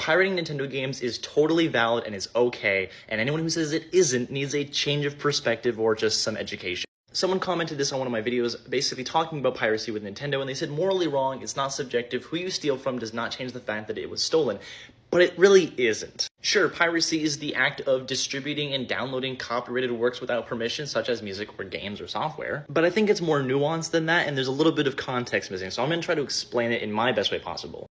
pirating Nintendo games is totally valid and is okay, and anyone who says it isn't needs a change of perspective or just some education. Someone commented this on one of my videos, basically talking about piracy with Nintendo, and they said, morally wrong, it's not subjective, who you steal from does not change the fact that it was stolen. But it really isn't. Sure, piracy is the act of distributing and downloading copyrighted works without permission, such as music or games or software. But I think it's more nuanced than that, and there's a little bit of context missing, so I'm going to try to explain it in my best way possible.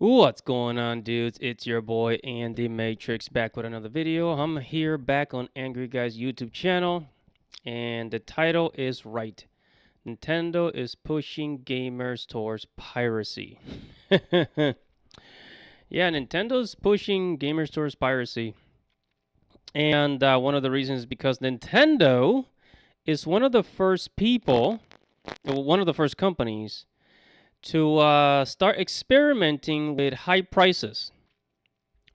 What's going on, dudes? It's your boy Andy Matrix back with another video. I'm here back on Angry Guy's YouTube channel, and the title is right. Nintendo is pushing gamers towards piracy. Yeah, Nintendo's pushing gamers towards piracy. And one of the reasons is because Nintendo is one of the first people, well, one of the first companies to start experimenting with high prices,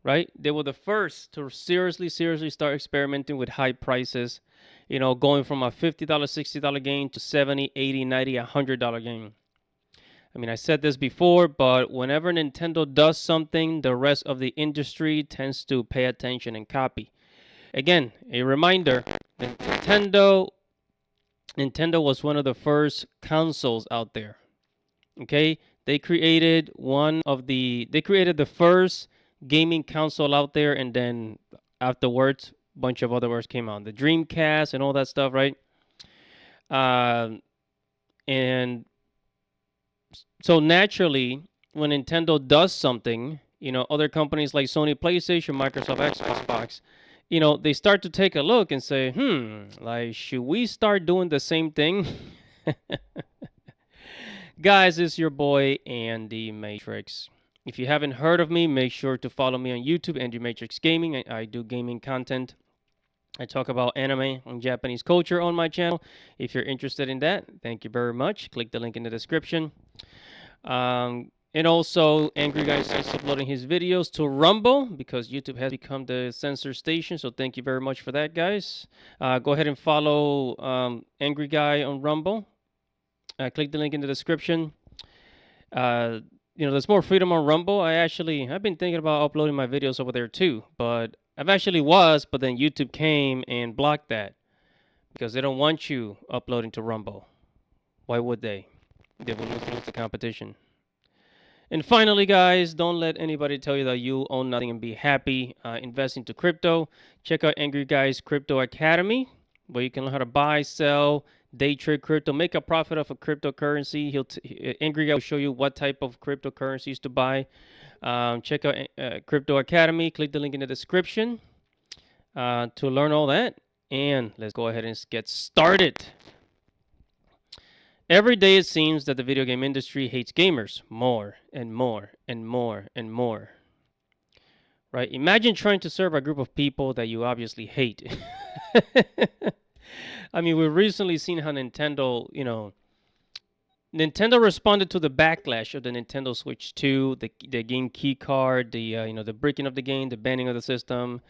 right? They were the first to seriously start experimenting with high prices, you know, going from a $50, $60 game to $70, $80, $90, $100 game. I mean, I said this before, but whenever Nintendo does something, the rest of the industry tends to pay attention and copy. Again, a reminder, Nintendo was one of the first consoles out there. Okay, they created the first gaming console out there, and then afterwards, a bunch of other words came out, the Dreamcast and all that stuff, right? And so naturally, when Nintendo does something, you know, other companies like Sony PlayStation, Microsoft Xbox, you know, they start to take a look and say, like, should we start doing the same thing? Guys, it's your boy Andy Matrix. If you haven't heard of me, make sure to follow me on YouTube, Andy Matrix Gaming. I do gaming content. I talk about anime and Japanese culture on my channel. If you're interested in that, thank you very much. Click the link in the description. And also, Angry Guy is uploading his videos to Rumble because YouTube has become the censor station. So thank you very much for that, guys. Go ahead and follow Angry Guy on Rumble. Click the link in the description. You know, there's more freedom on Rumble. I've been thinking about uploading my videos over there too, but but then YouTube came and blocked that because they don't want you uploading to Rumble. Why would they? They will lose the competition. And finally, guys, don't let anybody tell you that you own nothing and be happy. Invest into crypto. Check out Angry Guy's Crypto Academy, where you can learn how to buy, sell, day trade crypto, make a profit off of cryptocurrency. Angry Guy will show you what type of cryptocurrencies to buy. Check out Crypto Academy. Click the link in the description to learn all that. And let's go ahead and get started. Every day it seems that the video game industry hates gamers more and more and more and more. Right? Imagine trying to serve a group of people that you obviously hate. I mean, we've recently seen how Nintendo responded to the backlash of the Nintendo Switch 2, the game key card, the breaking of the game, the banning of the system,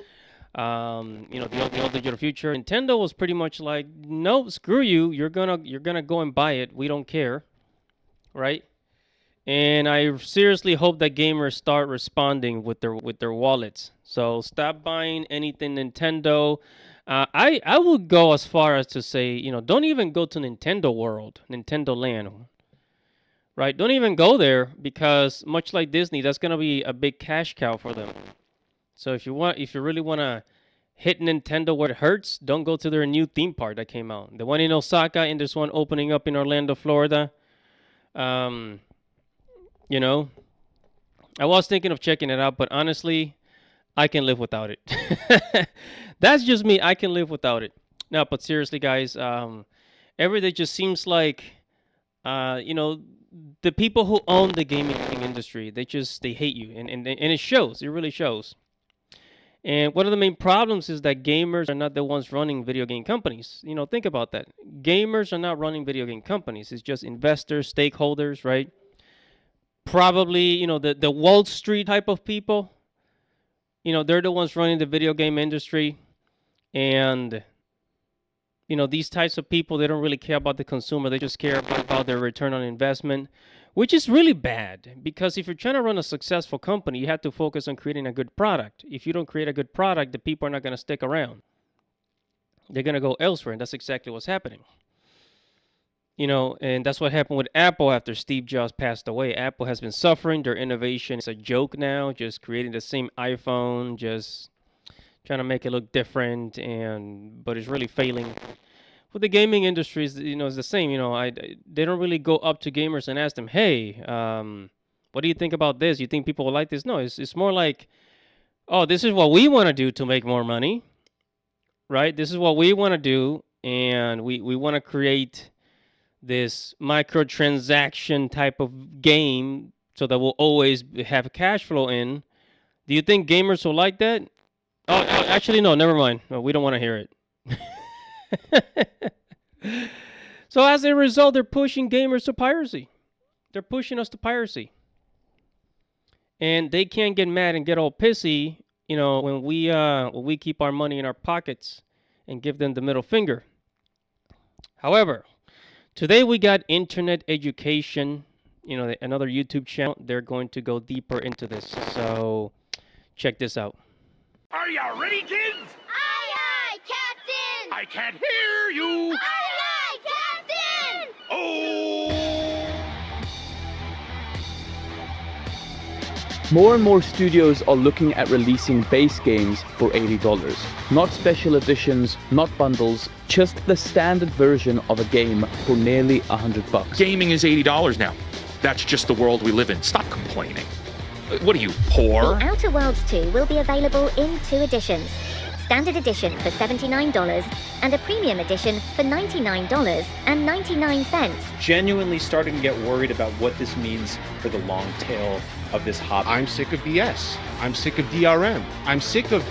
the old digital future. Nintendo was pretty much like, no, screw you. You're gonna go and buy it. We don't care, right? And I seriously hope that gamers start responding with their wallets. So stop buying anything Nintendo. I would go as far as to say, don't even go to Nintendo World, Nintendo Land, right? Don't even go there because much like Disney, that's gonna be a big cash cow for them. So if you really wanna hit Nintendo where it hurts, don't go to their new theme park that came out. The one in Osaka and there's one opening up in Orlando, Florida. I was thinking of checking it out, but honestly, I can live without it. That's just me. I can live without it. No, but seriously, guys, every day just seems like, the people who own the gaming industry, they hate you, and it shows. It really shows. And one of the main problems is that gamers are not the ones running video game companies. Think about that. Gamers are not running video game companies. It's just investors, stakeholders, right? Probably, the Wall Street type of people. They're the ones running the video game industry. And, these types of people, they don't really care about the consumer. They just care about their return on investment, which is really bad, because if you're trying to run a successful company, you have to focus on creating a good product. If you don't create a good product, the people are not going to stick around. They're going to go elsewhere, and that's exactly what's happening. You know, and that's what happened with Apple after Steve Jobs passed away. Apple has been suffering. Their innovation is a joke now, just creating the same iPhone, just trying to make it look different, but it's really failing. With the gaming industry, you know, it's the same. You know, they don't really go up to gamers and ask them, "Hey, what do you think about this? You think people will like this?" No, it's more like, "Oh, this is what we want to do to make more money, right? This is what we want to do, and we want to create this microtransaction type of game so that we'll always have cash flow in. Do you think gamers will like that?" Oh, actually, no, never mind. No, we don't want to hear it. So as a result, they're pushing gamers to piracy. They're pushing us to piracy. And they can't get mad and get all pissy, you know, when we keep our money in our pockets and give them the middle finger. However, today we got internet education, you know, another YouTube channel. They're going to go deeper into this. So check this out. Are you ready, kids? Aye, aye, Captain! I can't hear you! Aye, aye, Captain! Oh! More and more studios are looking at releasing base games for $80. Not special editions, not bundles, just the standard version of a game for nearly $100. Gaming is $80 now. That's just the world we live in. Stop complaining. What are you, poor? The Outer Worlds 2 will be available in 2 editions. Standard edition for $79 and a premium edition for $99.99. Genuinely starting to get worried about what this means for the long tail of this hobby. I'm sick of BS. I'm sick of DRM. I'm sick of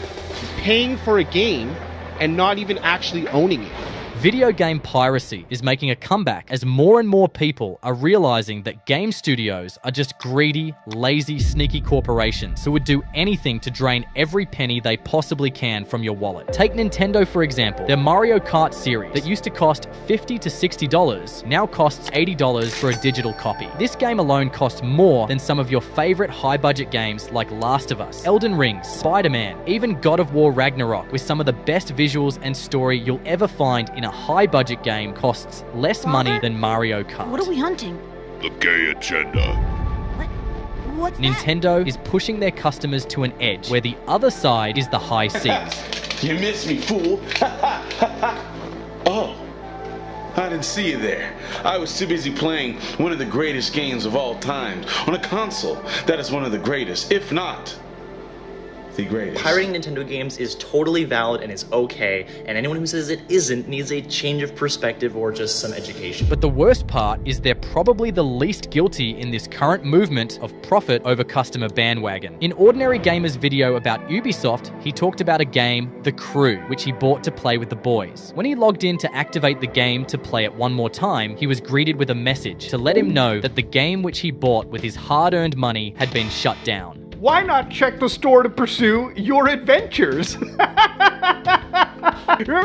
paying for a game and not even actually owning it. Video game piracy is making a comeback as more and more people are realizing that game studios are just greedy, lazy, sneaky corporations who would do anything to drain every penny they possibly can from your wallet. Take Nintendo, for example. Their Mario Kart series that used to cost $50 to $60 now costs $80 for a digital copy. This game alone costs more than some of your favorite high-budget games like Last of Us, Elden Ring, Spider-Man, even God of War Ragnarok, with some of the best visuals and story you'll ever find in a high-budget game, costs less money than Mario Kart. What are we hunting? The gay agenda. What's Nintendo is pushing their customers to an edge where the other side is the high seas. You missed me, fool. Oh, I didn't see you there. I was too busy playing one of the greatest games of all time on a console that is one of the greatest, if not the greatest. Pirating Nintendo games is totally valid and is okay, and anyone who says it isn't needs a change of perspective or just some education. But the worst part is they're probably the least guilty in this current movement of profit over customer bandwagon. In Ordinary Gamer's video about Ubisoft, he talked about a game, The Crew, which he bought to play with the boys. When he logged in to activate the game to play it one more time, he was greeted with a message to let him know that the game which he bought with his hard-earned money had been shut down. Why not check the store to pursue your adventures? Remember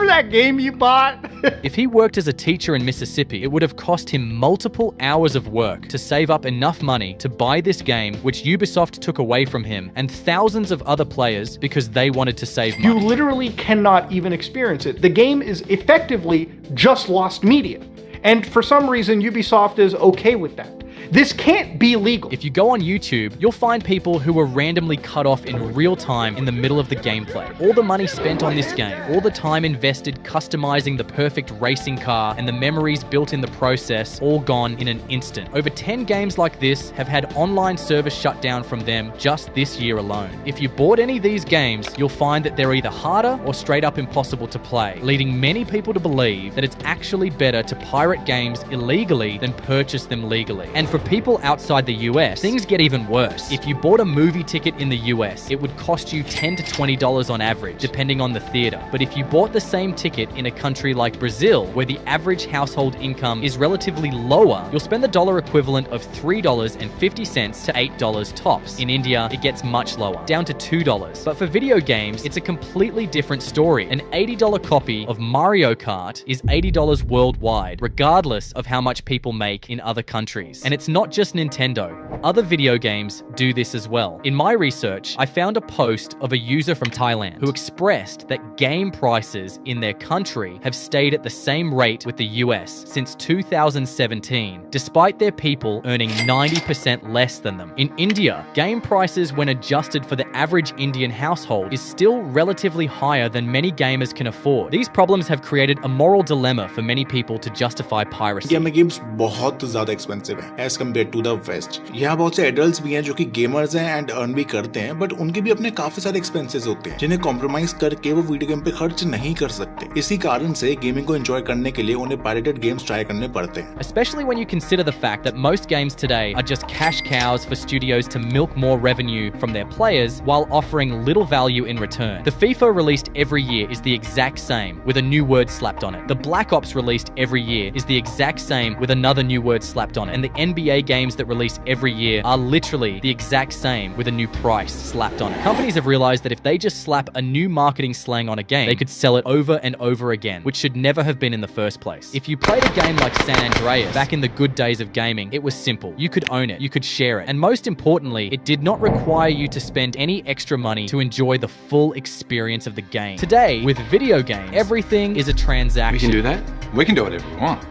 that game you bought? If he worked as a teacher in Mississippi, it would have cost him multiple hours of work to save up enough money to buy this game, which Ubisoft took away from him, and thousands of other players because they wanted to save money. You literally cannot even experience it. The game is effectively just lost media. And for some reason, Ubisoft is okay with that. This can't be legal. If you go on YouTube, you'll find people who are randomly cut off in real time in the middle of the gameplay. All the money spent on this game, all the time invested customizing the perfect racing car, and the memories built in the process, all gone in an instant. Over 10 games like this have had online service shut down from them just this year alone. If you bought any of these games, you'll find that they're either harder or straight up impossible to play, leading many people to believe that it's actually better to pirate games illegally than purchase them legally. And for people outside the US, things get even worse. If you bought a movie ticket in the US, it would cost you $10 to $20 on average, depending on the theater. But if you bought the same ticket in a country like Brazil, where the average household income is relatively lower, you'll spend the dollar equivalent of $3.50 to $8 tops. In India, it gets much lower, down to $2. But for video games, it's a completely different story. An $80 copy of Mario Kart is $80 worldwide, regardless of how much people make in other countries. And it's not just Nintendo. Other video games do this as well. In my research, I found a post of a user from Thailand who expressed that game prices in their country have stayed at the same rate with the US since 2017, despite their people earning 90% less than them. In India, game prices when adjusted for the average Indian household is still relatively higher than many gamers can afford. These problems have created a moral dilemma for many people to justify piracy. India में games बहुत ज़्यादा expensive है as compare to the west. यहाँ बहुत से adults भी हैं जो कि गेमर्स हैं एंड अर्न भी करते हैं, बट उनके भी अपने काफी सारे एक्सपेंसेस होते हैं जिन्हें कॉम्प्रोमाइज करके वो वीडियो गेम पे खर्च नहीं कर सकते। इसी कारण से गेमिंग को एंजॉय करने के लिए उन्हें पायरेटेड गेम्स ट्राई करने पड़ते हैं। Especially when you consider the fact that most games today are just cash cows for studios to milk more revenue from their players while offering little value in return. The FIFA released every year is the exact same with a new word slapped on it. The Black Ops released every year is the exact same with another new word slapped on it. And the NBA games that release every year are literally the exact same with a new price slapped on it. Companies have realized that if they just slap a new marketing slang on a game, they could sell it over and over again, which should never have been in the first place. If you played a game like San Andreas back in the good days of gaming, it was simple. You could own it, you could share it, and most importantly, it did not require you to spend any extra money to enjoy the full experience of the game. Today, with video games, everything is a transaction. We can do that. We can do whatever we want.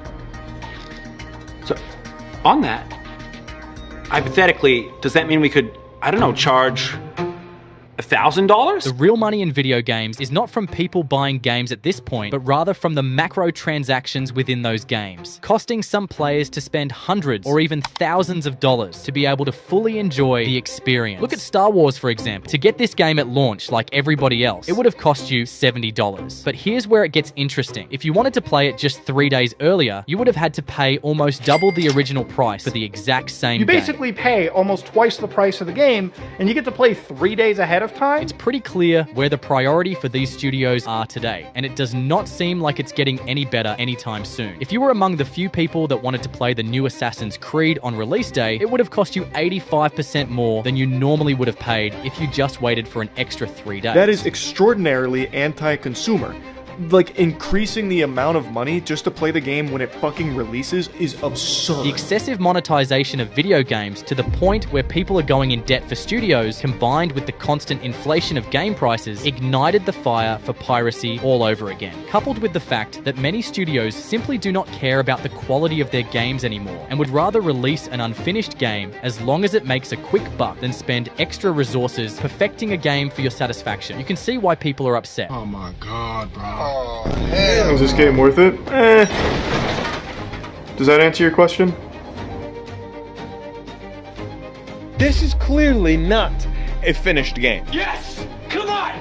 So, on that, hypothetically, does that mean we could, I don't know, charge $1,000? The real money in video games is not from people buying games at this point, but rather from the macro transactions within those games, costing some players to spend hundreds or even thousands of dollars to be able to fully enjoy the experience. Look at Star Wars, for example. To get this game at launch, like everybody else, it would have cost you $70. But here's where it gets interesting. If you wanted to play it just 3 days earlier, you would have had to pay almost double the original price for the exact same game. You basically pay almost twice the price of the game, and you get to play 3 days ahead of time. It's pretty clear where the priority for these studios are today, and it does not seem like it's getting any better anytime soon. If you were among the few people that wanted to play the new Assassin's Creed on release day, it would have cost you 85% more than you normally would have paid if you just waited for an extra 3 days. That is extraordinarily anti-consumer. Like, increasing the amount of money just to play the game when it fucking releases is absurd. The excessive monetization of video games to the point where people are going in debt for studios, combined with the constant inflation of game prices, ignited the fire for piracy all over again. Coupled with the fact that many studios simply do not care about the quality of their games anymore and would rather release an unfinished game as long as it makes a quick buck than spend extra resources perfecting a game for your satisfaction. You can see why people are upset. Oh my god, bro. Is this game worth it? Does that answer your question? This is clearly not a finished game. Yes! Come on!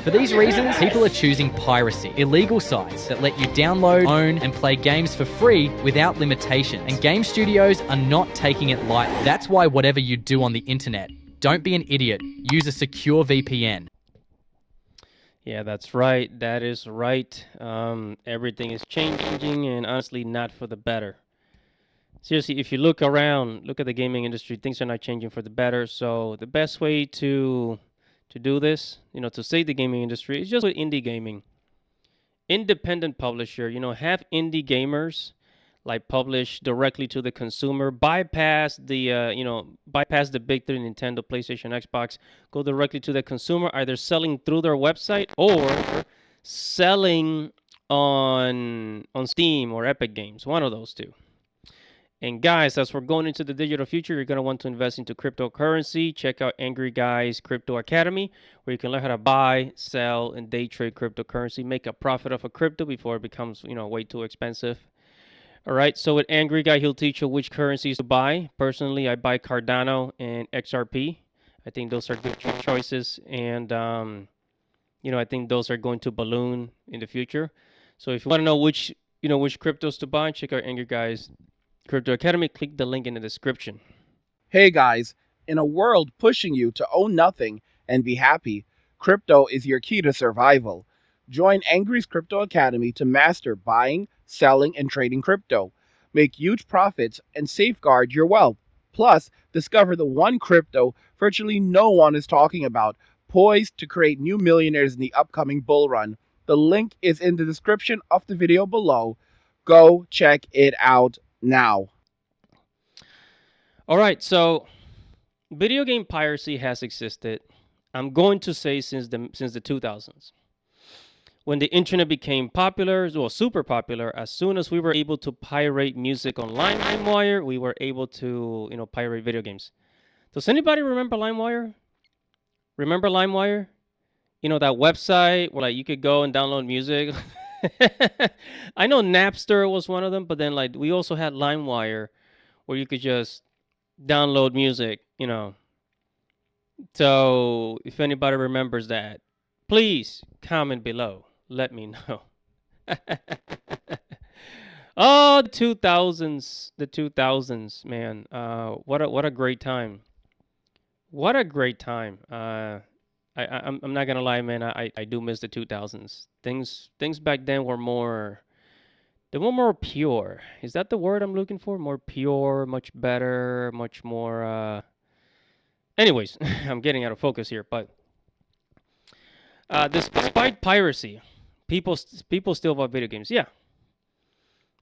For these reasons, people are choosing piracy, illegal sites that let you download, own, and play games for free without limitation. And game studios are not taking it lightly. That's why whatever you do on the internet, don't be an idiot. Use a secure VPN. Yeah, that's right. That is right. Everything is changing, and honestly, not for the better. Seriously, if you look around, look at the gaming industry, things are not changing for the better. So the best way to do this, to save the gaming industry, is just with indie gaming. Independent publisher, have indie gamers like publish directly to the consumer, bypass the big three, Nintendo, PlayStation, Xbox, go directly to the consumer, either selling through their website or selling on Steam or Epic Games, one of those two. And guys, as we're going into the digital future, you're going to want to invest into cryptocurrency. Check out Angry Guy's Crypto Academy, where you can learn how to buy, sell, and day trade cryptocurrency, make a profit off of crypto before it becomes, way too expensive. All right, so with Angry Guy, he'll teach you which currencies to buy. Personally, I buy Cardano and XRP. I think those are good choices, and I think those are going to balloon in the future. So if you want to know which cryptos to buy, check out Angry Guy's Crypto Academy. Click the link in the description. Hey guys, in a world pushing you to own nothing and be happy, crypto is your key to survival. Join Angry's Crypto Academy to master buying, selling, and trading crypto. Make huge profits and safeguard your wealth. Plus, discover the one crypto virtually no one is talking about, poised to create new millionaires in the upcoming bull run. The link is in the description of the video below. Go check it out now. All right, so video game piracy has existed, I'm going to say, since the 2000s. When the internet became popular, well, super popular, as soon as we were able to pirate music on LimeWire, we were able to, pirate video games. Does anybody remember LimeWire? Remember LimeWire? That website where you could go and download music. I know Napster was one of them, but then we also had LimeWire where you could just download music, So if anybody remembers that, please comment below. Let me know. Oh, the 2000s, man. What a great time. What a great time. I'm not gonna lie, man. I do miss the 2000s. Things back then were more. They were more pure. Is that the word I'm looking for? More pure, much better, much more. Anyways, I'm getting out of focus here, but despite piracy, people still buy video games. Yeah,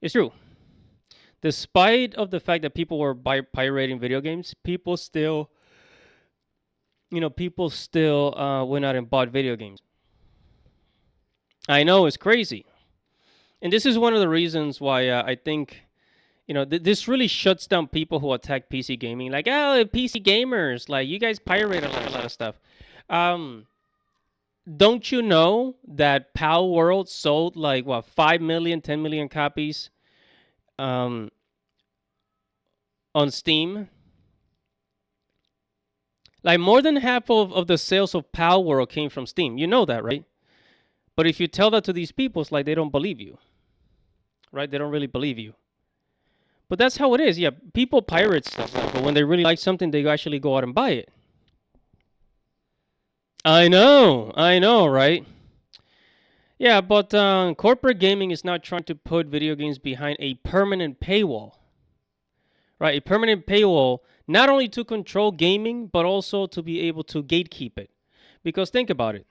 it's true. Despite of the fact that people were pirating video games, people still went out and bought video games. I know, it's crazy. And this is one of the reasons why I think, this really shuts down people who attack PC gaming. Like, oh, PC gamers, you guys pirate a lot of stuff. Don't you know that Pal World sold 5 million, 10 million copies on Steam? More than half of the sales of Pal World came from Steam. You know that, right? But if you tell that to these people, it's they don't believe you. Right? They don't really believe you. But that's how it is. Yeah, people pirate stuff. But when they really like something, they actually go out and buy it. I know, right? Yeah, but corporate gaming is not trying to put video games behind a permanent paywall. Right? A permanent paywall, not only to control gaming, but also to be able to gatekeep it. Because think about it.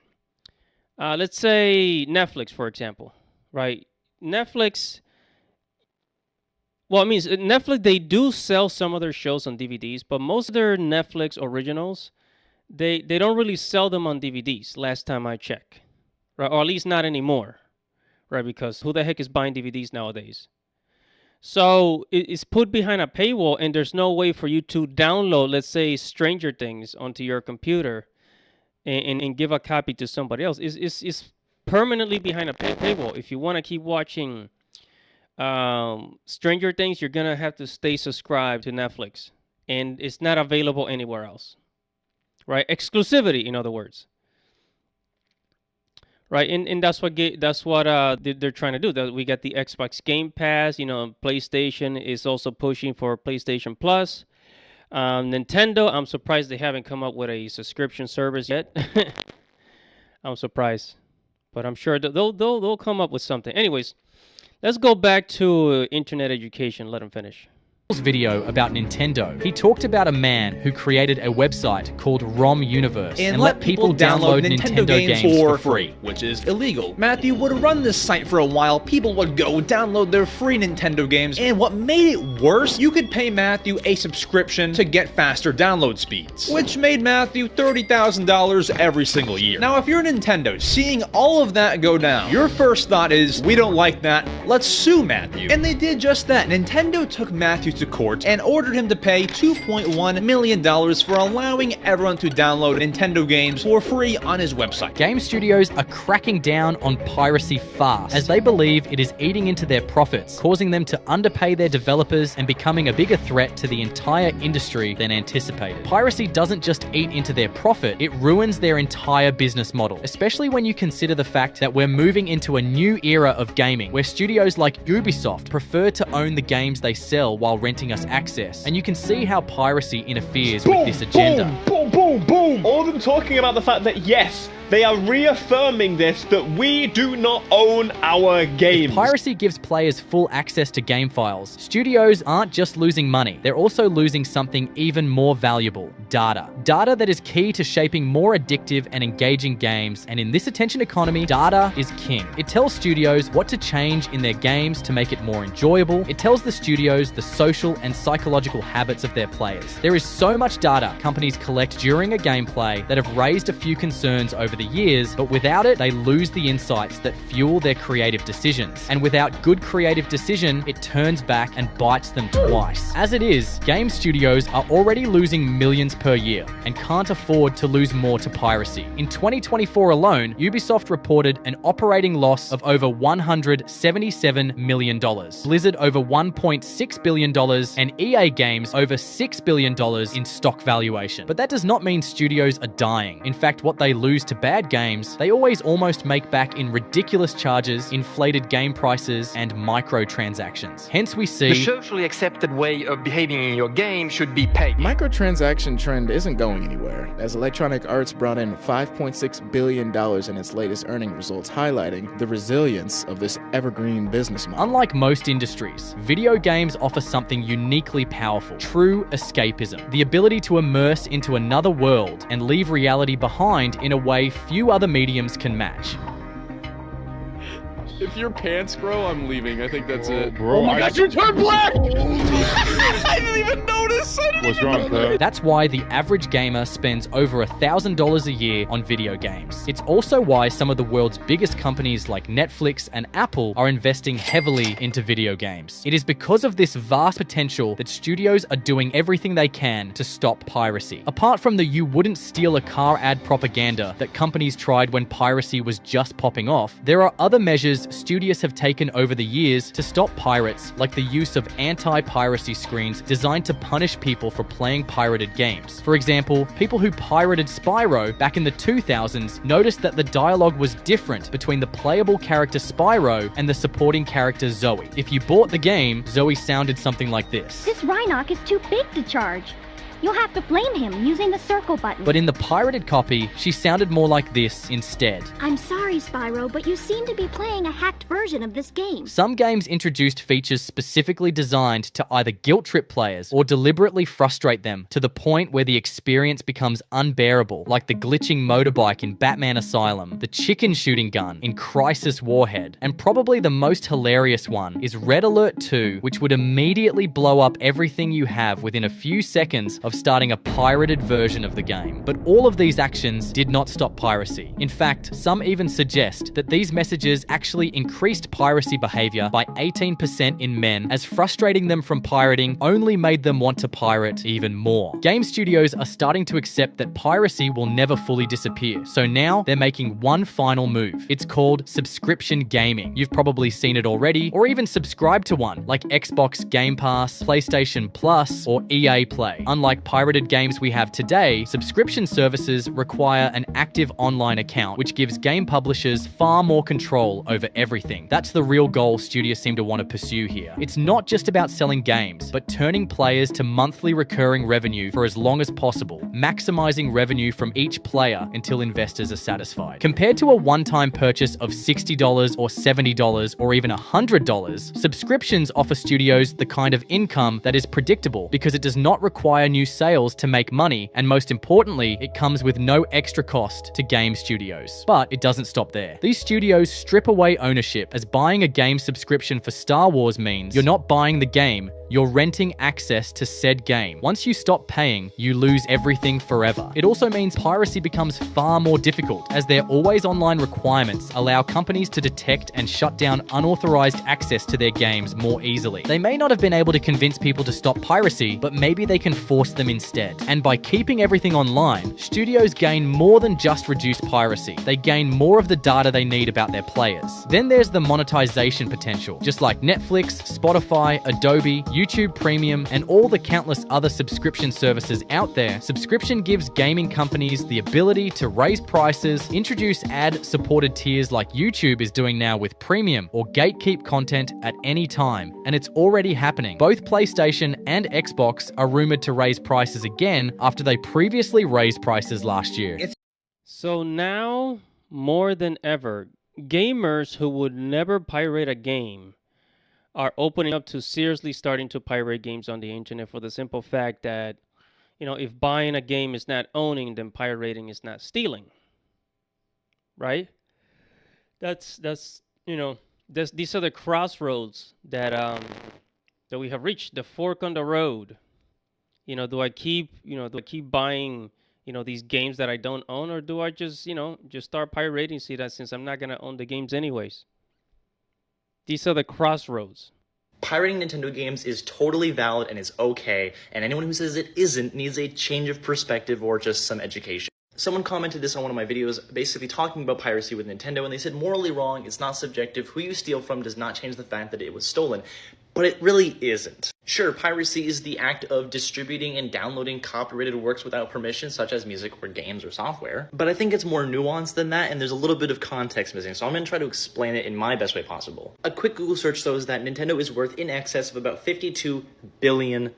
Let's say Netflix, for example. Right? Netflix, they do sell some of their shows on DVDs, but most of their Netflix originals, they don't really sell them on DVDs, last time I checked. Right? Or at least not anymore. Right? Because who the heck is buying DVDs nowadays? So it's put behind a paywall, and there's no way for you to download, let's say, Stranger Things onto your computer and give a copy to somebody else. It's permanently behind a paywall. If you want to keep watching Stranger Things, you're going to have to stay subscribed to Netflix. And it's not available anywhere else. Right? Exclusivity, in other words. Right, and that's what they're trying to do. That we got the Xbox Game Pass. PlayStation is also pushing for PlayStation Plus. Nintendo, I'm surprised they haven't come up with a subscription service yet. I'm surprised, but I'm sure they'll come up with something. Anyways, let's go back to internet education. Let them finish. Video about Nintendo, he talked about a man who created a website called ROM Universe and let people download Nintendo games for free, which is illegal. Matthew would run this site for a while, people would go download their free Nintendo games, and what made it worse, you could pay Matthew a subscription to get faster download speeds, which made Matthew $30,000 every single year. Now, if you're Nintendo, seeing all of that go down, your first thought is, we don't like that, let's sue Matthew. And they did just that. Nintendo took Matthew to court and ordered him to pay $2.1 million for allowing everyone to download Nintendo games for free on his website. Game studios are cracking down on piracy fast, as they believe it is eating into their profits, causing them to underpay their developers and becoming a bigger threat to the entire industry than anticipated. Piracy doesn't just eat into their profit, it ruins their entire business model, especially when you consider the fact that we're moving into a new era of gaming, where studios like Ubisoft prefer to own the games they sell while renting us access. And you can see how piracy interferes with this agenda. Boom, boom, boom, boom! All of them talking about the fact that, yes, They are reaffirming this, that we do not own our games. If piracy gives players full access to game files, studios aren't just losing money, they're also losing something even more valuable: data. Data that is key to shaping more addictive and engaging games, and in this attention economy, data is king. It tells studios what to change in their games to make it more enjoyable. It tells the studios the social and psychological habits of their players. There is so much data companies collect during a gameplay that have raised a few concerns over the years, but without it, they lose the insights that fuel their creative decisions. And without good creative decision, it turns back and bites them twice. As it is, game studios are already losing millions per year and can't afford to lose more to piracy. In 2024 alone, Ubisoft reported an operating loss of over $177 million, Blizzard over $1.6 billion, and EA Games over $6 billion in stock valuation. But that does not mean studios are dying. In fact, what they lose to bad games, they always almost make back in ridiculous charges, inflated game prices, and microtransactions. Hence we see the socially accepted way of behaving in your game should be paid. Microtransaction trend isn't going anywhere, as Electronic Arts brought in $5.6 billion in its latest earning results, highlighting the resilience of this evergreen business model. Unlike most industries, video games offer something uniquely powerful: true escapism. The ability to immerse into another world and leave reality behind in a way few other mediums can match. If your pants grow, I'm leaving. I think that's it. Bro, oh my god, you turned black! I didn't even notice! What's wrong, bro? That's why the average gamer spends over $1,000 a year on video games. It's also why some of the world's biggest companies like Netflix and Apple are investing heavily into video games. It is because of this vast potential that studios are doing everything they can to stop piracy. Apart from the "you wouldn't steal a car" ad propaganda that companies tried when piracy was just popping off, there are other measures studios have taken over the years to stop pirates, like the use of anti-piracy screens designed to punish people for playing pirated games. For example, people who pirated Spyro back in the 2000s noticed that the dialogue was different between the playable character Spyro and the supporting character Zoe. If you bought the game, Zoe sounded something like this. This Rhinoc is too big to charge. You'll have to flame him using the circle button. But in the pirated copy, she sounded more like this instead. I'm sorry, Spyro, but you seem to be playing a hacked version of this game. Some games introduced features specifically designed to either guilt-trip players or deliberately frustrate them to the point where the experience becomes unbearable, like the glitching motorbike in Batman Asylum, the chicken shooting gun in Crisis Warhead, and probably the most hilarious one is Red Alert 2, which would immediately blow up everything you have within a few seconds of starting a pirated version of the game. But all of these actions did not stop piracy. In fact, some even suggest that these messages actually increased piracy behavior by 18% in men, as frustrating them from pirating only made them want to pirate even more. Game studios are starting to accept that piracy will never fully disappear, so now they're making one final move. It's called subscription gaming. You've probably seen it already, or even subscribed to one, like Xbox Game Pass, PlayStation Plus, or EA Play. Unlike pirated games we have today, subscription services require an active online account, which gives game publishers far more control over everything. That's the real goal studios seem to want to pursue here. It's not just about selling games, but turning players to monthly recurring revenue for as long as possible, maximizing revenue from each player until investors are satisfied. Compared to a one-time purchase of $60 or $70 or even $100, subscriptions offer studios the kind of income that is predictable because it does not require new sales to make money, and most importantly, it comes with no extra cost to game studios. But it doesn't stop there. These studios strip away ownership, as buying a game subscription for Star Wars means you're not buying the game, you're renting access to said game. Once you stop paying, you lose everything forever. It also means piracy becomes far more difficult, as their always online requirements allow companies to detect and shut down unauthorized access to their games more easily. They may not have been able to convince people to stop piracy, but maybe they can force them instead. And by keeping everything online, studios gain more than just reduced piracy. They gain more of the data they need about their players. Then there's the monetization potential. Just like Netflix, Spotify, Adobe, YouTube Premium, and all the countless other subscription services out there, subscription gives gaming companies the ability to raise prices, introduce ad-supported tiers like YouTube is doing now with Premium, or gatekeep content at any time. And it's already happening. Both PlayStation and Xbox are rumored to raise prices again after they previously raised prices last year. So now, more than ever, gamers who would never pirate a game are opening up to seriously starting to pirate games on the internet for the simple fact that, if buying a game is not owning, then pirating is not stealing. Right? These are the crossroads that we have reached, the fork on the road. Do I keep buying, these games that I don't own, or do I just start pirating, see that since I'm not going to own the games anyways? These are the crossroads. Pirating Nintendo games is totally valid and is okay, and anyone who says it isn't needs a change of perspective or just some education. Someone commented this on one of my videos, basically talking about piracy with Nintendo, and they said morally wrong, it's not subjective, who you steal from does not change the fact that it was stolen. But it really isn't. Sure, piracy is the act of distributing and downloading copyrighted works without permission, such as music or games or software. But I think it's more nuanced than that, and there's a little bit of context missing, so I'm going to try to explain it in my best way possible. A quick Google search shows that Nintendo is worth in excess of about $52 billion.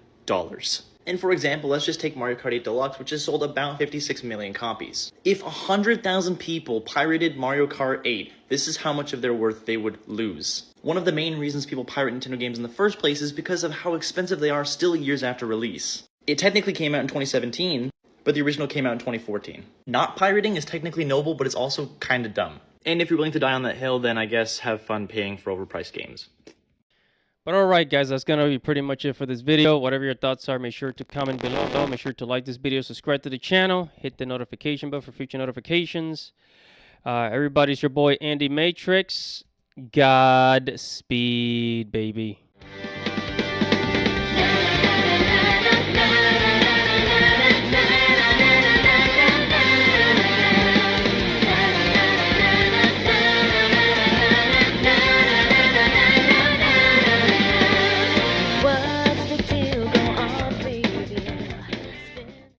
And for example, let's just take Mario Kart 8 Deluxe, which has sold about 56 million copies. If 100,000 people pirated Mario Kart 8, this is how much of their worth they would lose. One of the main reasons people pirate Nintendo games in the first place is because of how expensive they are still years after release. It technically came out in 2017, but the original came out in 2014. Not pirating is technically noble, but it's also kinda dumb. And if you're willing to die on that hill, then I guess have fun paying for overpriced games. But alright guys, that's going to be pretty much it for this video. Whatever your thoughts are, make sure to comment below. Make sure to like this video, subscribe to the channel, hit the notification bell for future notifications. Everybody's your boy Andy Matrix. Godspeed, baby.